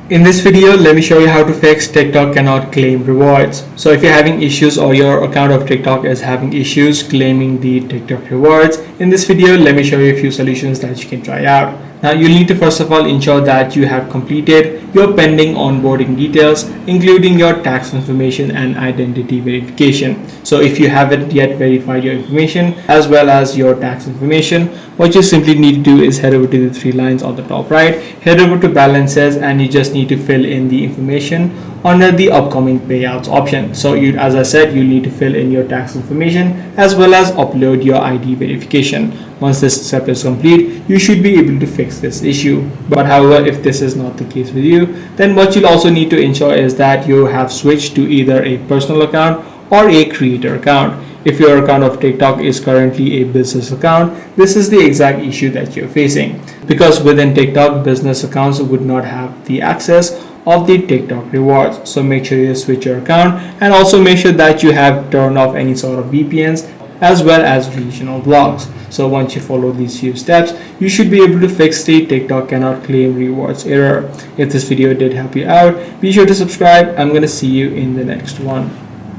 In this video, let me show you how to fix TikTok cannot claim rewards. So if you're having issues or your account of TikTok is having issues claiming the TikTok rewards, in this video, let me show you a few solutions that you can try out. Now you'll need to first of all ensure that you have completed your pending onboarding details, including your tax information and identity verification. So if you haven't yet verified your information as well as your tax information, what you simply need to do is head over to the three lines on the top right, head over to balances, and you just need to fill in the information under the upcoming payouts option. So as I said, you need to fill in your tax information as well as upload your ID verification. Once this step is complete, you should be able to fix this issue. But however, if this is not the case with you, then what you'll also need to ensure is that you have switched to either a personal account or a creator account. If your account of TikTok is currently a business account, this is the exact issue that you're facing. Because within TikTok, business accounts would not have the access of the TikTok rewards. So make sure you switch your account, and also make sure that you have turned off any sort of VPNs as well as regional blocks. So once you follow these few steps, you should be able to fix the TikTok cannot claim rewards error. If this video did help you out, be sure to subscribe. I'm going to see you in the next one.